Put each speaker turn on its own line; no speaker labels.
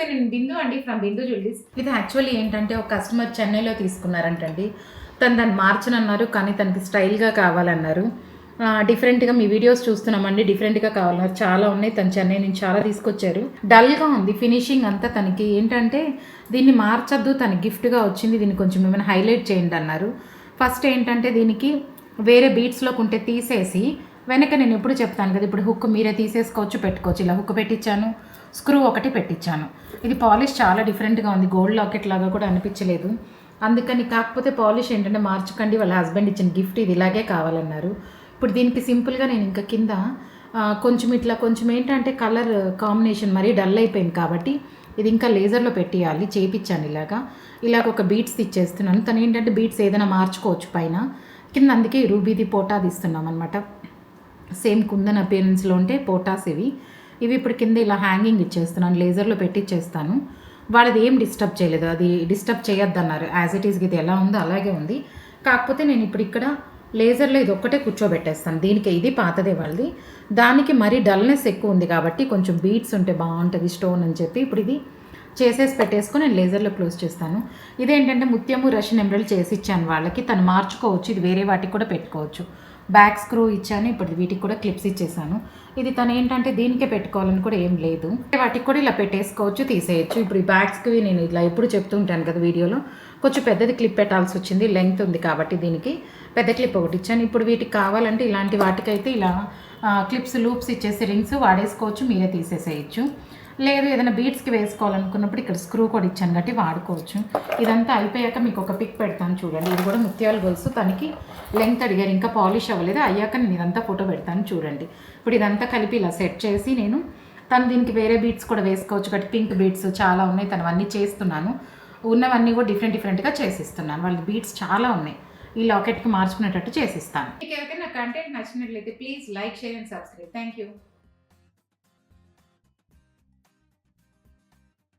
నమస్తే, నేను బిందు అండి ఫ్రమ్ బిందు జ్యువెలరీస్. ఇది యాక్చువల్లీ ఏంటంటే ఒక కస్టమర్ చెన్నైలో తీసుకున్నారంటండి. తను దాన్ని మార్చనన్నారు, కానీ తనకి స్టైల్గా కావాలన్నారు. డిఫరెంట్గా మీ వీడియోస్ చూస్తున్నామండి, డిఫరెంట్గా కావాలన్నారు. చాలా ఉన్నాయి, తను చెన్నై నుంచి చాలా తీసుకొచ్చారు. డల్గా ఉంది ఫినిషింగ్ అంతా. తనకి ఏంటంటే దీన్ని మార్చొద్దు, తనకి గిఫ్ట్గా వచ్చింది, దీన్ని కొంచెం ఏమైనా హైలైట్ చేయండి అన్నారు. ఫస్ట్ ఏంటంటే దీనికి వేరే బీట్స్లోకి ఉంటే తీసేసి వెనక నేను ఎప్పుడు చెప్తాను కదా, ఇప్పుడు హుక్ మీరే తీసేసుకోవచ్చు, పెట్టుకోవచ్చు. ఇలా హుక్ పెట్టించాను, స్క్రూ ఒకటి పెట్టించాను. ఇది పాలిష్ చాలా డిఫరెంట్గా ఉంది, గోల్డ్ లాకెట్ లాగా కూడా అనిపించలేదు. అందుకని కాకపోతే పాలిష్ ఏంటంటే మార్చకండి, వాళ్ళ హస్బెండ్ ఇచ్చిన గిఫ్ట్ ఇది ఇలాగే కావాలన్నారు. ఇప్పుడు దీనికి సింపుల్గా నేను ఇంకా కింద కొంచెం ఇట్లా కొంచెం ఏంటంటే కలర్ కాంబినేషన్ మరీ డల్ అయిపోయింది కాబట్టి ఇది ఇంకా లేజర్లో పెట్టియాలి, చేపించాను. ఇలాగ ఒక బీట్స్ ఇచ్చేస్తున్నాను. తను ఏంటంటే బీట్స్ ఏదైనా మార్చుకోవచ్చు పైన కింద. అందుకే రూబీది పోటాది ఇస్తున్నాం అనమాట. సేమ్ కుందన్ అపియరెన్స్లో ఉంటే పోటాస్ ఇవి ఇప్పుడు కింద ఇలా హ్యాంగింగ్ ఇచ్చేస్తున్నాను, లేజర్లో పెట్టిచ్చేస్తాను. వాళ్ళది ఏం డిస్టర్బ్ చేయలేదు, అది డిస్టర్బ్ చేయొద్దన్నారు. యాజ్ ఇట్ ఈస్కి ఇది ఎలా ఉందో అలాగే ఉంది. కాకపోతే నేను ఇప్పుడు ఇక్కడ లేజర్లో ఇది ఒక్కటే కూర్చోబెట్టేస్తాను. దీనికి ఇది పాతదే వాళ్ళది, దానికి మరీ డల్నెస్ ఎక్కువ ఉంది కాబట్టి కొంచెం బీట్స్ ఉంటే బాగుంటుంది స్టోన్ అని చెప్పి ఇప్పుడు ఇది చేసేసి పెట్టేసుకొని నేను లేజర్లో క్లోజ్ చేస్తాను. ఇదేంటంటే ముత్యము రషియన్ ఎమరల్డ్ చేసి ఇచ్చాను వాళ్ళకి, తను మార్చుకోవచ్చు, ఇది వేరే వాటికి కూడా పెట్టుకోవచ్చు. బ్యాక్ స్క్రూ ఇచ్చాను, ఇప్పుడు వీటికి కూడా క్లిప్స్ ఇచ్చేసాను. ఇది తను ఏంటంటే దీనికే పెట్టుకోవాలని కూడా ఏం లేదు, వాటికి కూడా ఇలా పెట్టేసుకోవచ్చు, తీసేయచ్చు. ఇప్పుడు ఈ బ్యాగ్స్కి నేను ఇలా ఎప్పుడు చెప్తూ ఉంటాను కదా వీడియోలో, కొంచెం పెద్దది క్లిప్ పెట్టాల్సి వచ్చింది, లెంగ్త్ ఉంది కాబట్టి దీనికి పెద్ద క్లిప్ ఒకటి ఇచ్చాను. ఇప్పుడు వీటికి కావాలంటే ఇలాంటి వాటికైతే ఇలా క్లిప్స్ లూప్స్ ఇచ్చేసి రింగ్స్ వాడేసుకోవచ్చు, మీరే తీసేసేయచ్చు. లేదు ఏదైనా బీట్స్కి వేసుకోవాలనుకున్నప్పుడు ఇక్కడ స్క్రూ కూడా ఇచ్చాను కాబట్టి వాడుకోవచ్చు. ఇదంతా అయిపోయాక మీకు ఒక పిక్ పెడతాను చూడండి. ఇది కూడా ముత్యాల గొలుసు, తనకి లెంగ్త్ అడిగారు, ఇంకా పాలిష్ అవ్వలేదు, అయ్యాక నేను ఇదంతా ఫోటో పెడతాను చూడండి. ఇప్పుడు ఇదంతా కలిపి ఇలా సెట్ చేసి నేను తను దీనికి వేరే బీట్స్ కూడా వేసుకోవచ్చు కాబట్టి పింక్ బీట్స్ చాలా ఉన్నాయి, తను అన్నీ చేస్తున్నాను. ఉన్నవన్నీ కూడా డిఫరెంట్గా చేసిస్తున్నాను. వాళ్ళ బీట్స్ చాలా ఉన్నాయి, ఈ లాకెట్కి మార్చుకునేటట్టు చేసిస్తాను. మీకు ఎవరికైనా కంటెంట్ నచ్చినట్లయితే please like, share and subscribe. Thank you.